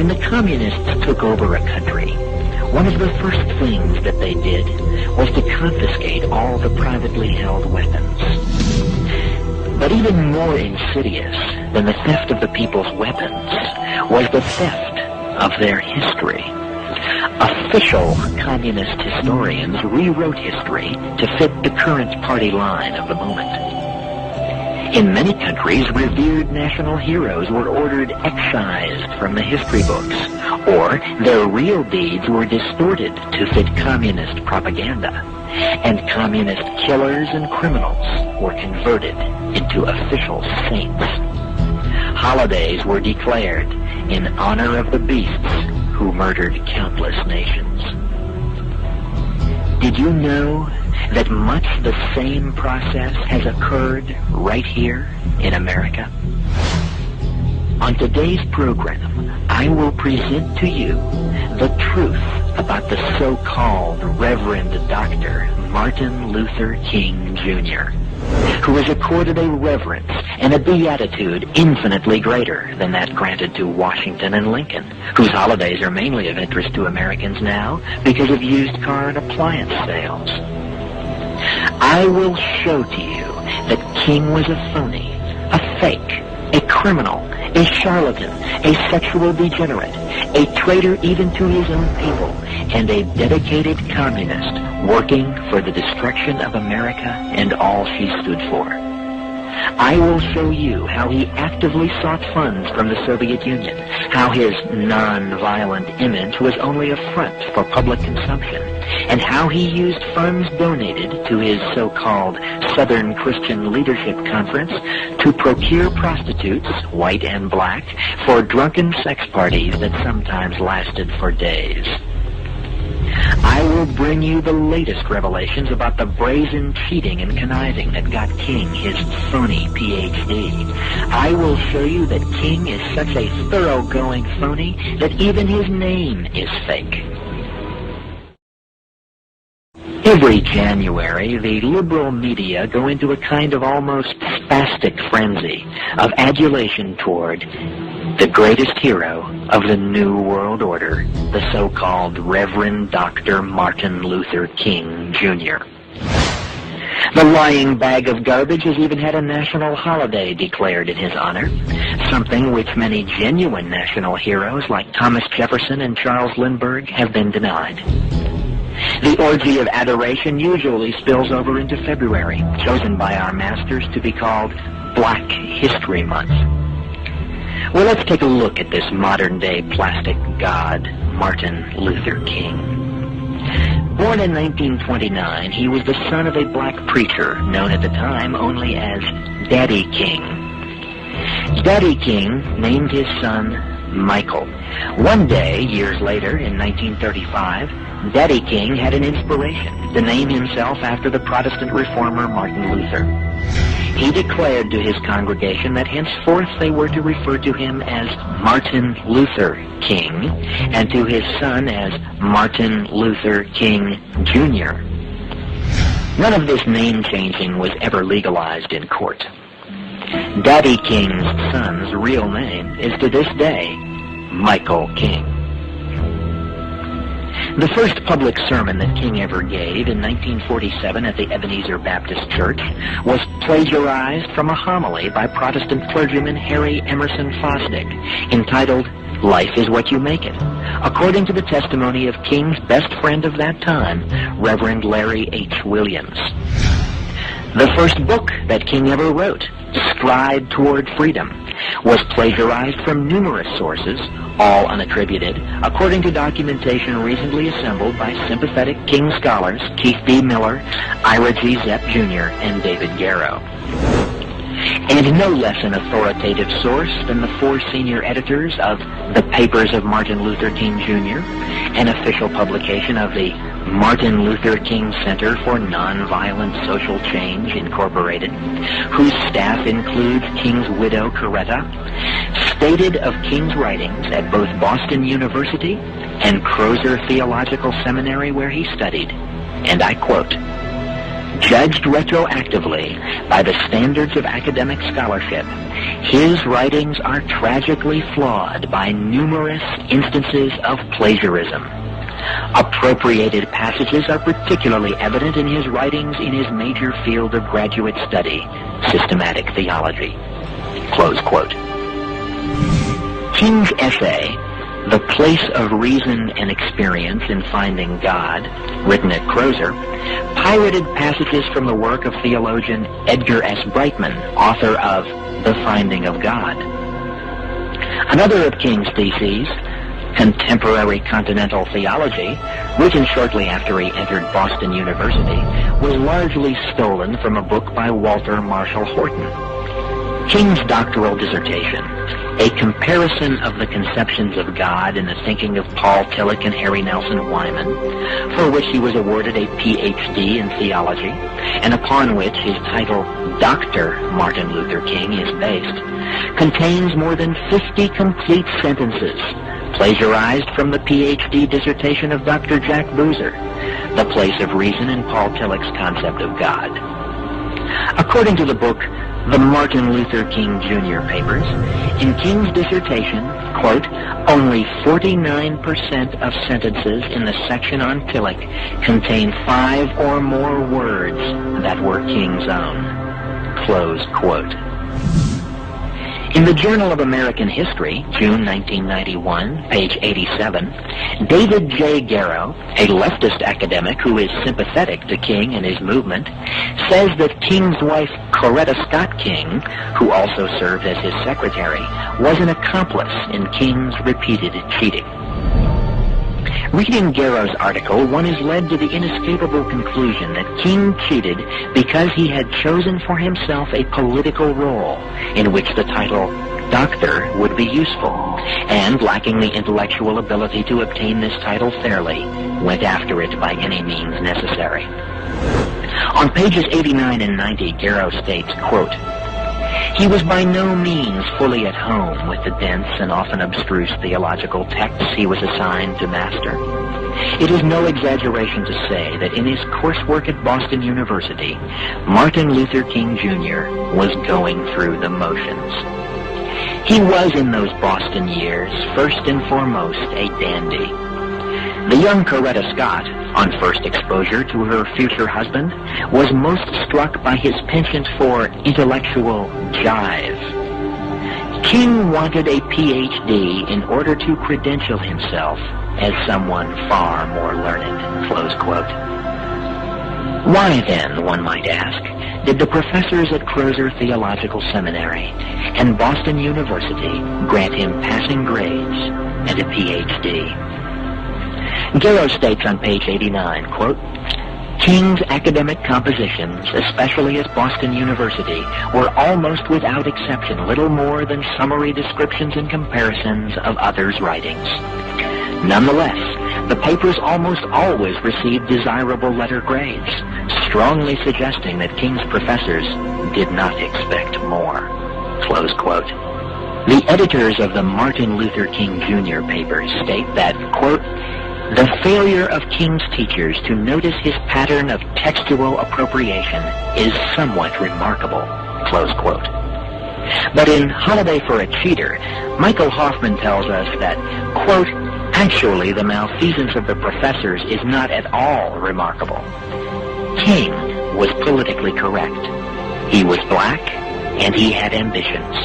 When the communists took over a country, one of the first things that they did was to confiscate all the privately held weapons. But even more insidious than the theft of the people's weapons was the theft of their history. Official communist historians rewrote history to fit the current party line of the moment. In many countries, revered national heroes were ordered excised from the history books, or their real deeds were distorted to fit communist propaganda, and communist killers and criminals were converted into official saints. Holidays were declared in honor of the beasts who murdered countless nations. Did you know that much the same process has occurred right here in America? On today's program, I will present to you the truth about the so-called Reverend Dr. Martin Luther King Jr., who is accorded a reverence and a beatitude infinitely greater than that granted to Washington and Lincoln, whose holidays are mainly of interest to Americans now because of used car and appliance sales. I will show to you that King was a phony, a fake, a criminal, a charlatan, a sexual degenerate, a traitor even to his own people, and a dedicated communist working for the destruction of America and all she stood for. I will show you how he actively sought funds from the Soviet Union, how his non-violent image was only a front for public consumption, and how he used funds donated to his so-called Southern Christian Leadership Conference to procure prostitutes, white and black, for drunken sex parties that sometimes lasted for days. I will bring you the latest revelations about the brazen cheating and conniving that got King his phony Ph.D. I will show you that King is such a thoroughgoing phony that even his name is fake. Every January, the liberal media go into a kind of almost spastic frenzy of adulation toward the greatest hero of the New World Order, the so-called Reverend Dr. Martin Luther King Jr. The lying bag of garbage has even had a national holiday declared in his honor, something which many genuine national heroes like Thomas Jefferson and Charles Lindbergh have been denied. The orgy of adoration usually spills over into February, chosen by our masters to be called Black History Month. Well, let's take a look at this modern-day plastic god, Martin Luther King. Born in 1929, he was the son of a black preacher known at the time only as Daddy King. Daddy King named his son Michael. One day, years later, in 1935, Daddy King had an inspiration to name himself after the Protestant reformer Martin Luther. He declared to his congregation that henceforth they were to refer to him as Martin Luther King, and to his son as Martin Luther King Jr. None of this name changing was ever legalized in court. Daddy King's son's real name is to this day Michael King. The first public sermon that King ever gave in 1947 at the Ebenezer Baptist Church was plagiarized from a homily by Protestant clergyman Harry Emerson Fosdick, entitled Life is What You Make It, according to the testimony of King's best friend of that time, Reverend Larry H. Williams. The first book that King ever wrote, Stride Toward Freedom, was plagiarized from numerous sources, all unattributed, according to documentation recently assembled by sympathetic King scholars Keith B. Miller, Ira G. Zepp Jr., and David Garrow. And no less an authoritative source than the four senior editors of The Papers of Martin Luther King Jr., an official publication of the Martin Luther King Center for Nonviolent Social Change, Incorporated, whose staff includes King's widow, Coretta, stated of King's writings at both Boston University and Crozer Theological Seminary, where he studied, and I quote, Judged retroactively by the standards of academic scholarship, his writings are tragically flawed by numerous instances of plagiarism. Appropriated passages are particularly evident in his writings in his major field of graduate study, systematic theology. Close quote. King's essay, The Place of Reason and Experience in Finding God, written at Crozer, pirated passages from the work of theologian Edgar S. Brightman, author of The Finding of God. Another of King's theses, Contemporary Continental Theology, written shortly after he entered Boston University, was largely stolen from a book by Walter Marshall Horton. King's doctoral dissertation, A Comparison of the Conceptions of God in the Thinking of Paul Tillich and Harry Nelson Wyman, for which he was awarded a Ph.D. in theology, and upon which his title, Dr. Martin Luther King, is based, contains more than 50 complete sentences plagiarized from the Ph.D. dissertation of Dr. Jack Boozer, The Place of Reason in Paul Tillich's Concept of God. According to the book, The Martin Luther King Jr. Papers, in King's dissertation, quote, only 49% of sentences in the section on Tillich contain 5 or more words that were King's own. Close quote. In the Journal of American History, June 1991, page 87, David J. Garrow, a leftist academic who is sympathetic to King and his movement, says that King's wife, Coretta Scott King, who also served as his secretary, was an accomplice in King's repeated cheating. Reading Garrow's article, one is led to the inescapable conclusion that King cheated because he had chosen for himself a political role in which the title doctor would be useful, and lacking the intellectual ability to obtain this title fairly, went after it by any means necessary. On pages 89 and 90, Garrow states, quote, he was by no means fully at home with the dense and often abstruse theological texts he was assigned to master. It is no exaggeration to say that in his coursework at Boston University, Martin Luther King Jr. was going through the motions. He was in those Boston years, first and foremost, a dandy. The young Coretta Scott, on first exposure to her future husband, was most struck by his penchant for intellectual jive. King wanted a Ph.D. in order to credential himself as someone far more learned, close quote. Why then, one might ask, did the professors at Crozer Theological Seminary and Boston University grant him passing grades and a Ph.D.? Garrow states on page 89, quote, King's academic compositions, especially at Boston University, were almost without exception little more than summary descriptions and comparisons of others' writings. Nonetheless, the papers almost always received desirable letter grades, strongly suggesting that King's professors did not expect more. Close quote. The editors of the Martin Luther King Jr. papers state that, quote, the failure of King's teachers to notice his pattern of textual appropriation is somewhat remarkable, close quote. But in Holiday for a Cheater, Michael Hoffman tells us that, quote, actually the malfeasance of the professors is not at all remarkable. King was politically correct. He was black, and he had ambitions.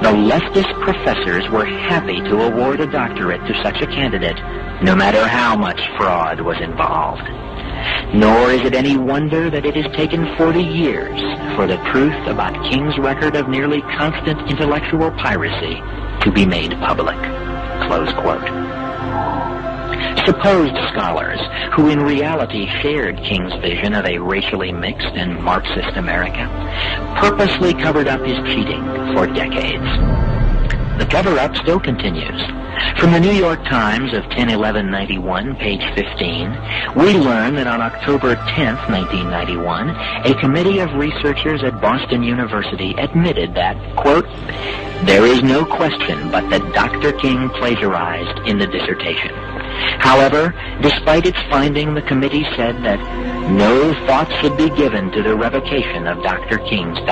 The leftist professors were happy to award a doctorate to such a candidate, no matter how much fraud was involved. Nor is it any wonder that it has taken 40 years for the truth about King's record of nearly constant intellectual piracy to be made public. Close quote. Supposed scholars who in reality shared King's vision of a racially mixed and Marxist America purposely covered up his cheating for decades. The cover-up still continues. From the New York Times of 10/11/91, page 15, we learn that on October 10, 1991, a committee of researchers at Boston University admitted that, quote, there is no question but that Dr. King plagiarized in the dissertation. However, despite its finding, the committee said that no thought should be given to the revocation of Dr. King's doctrine.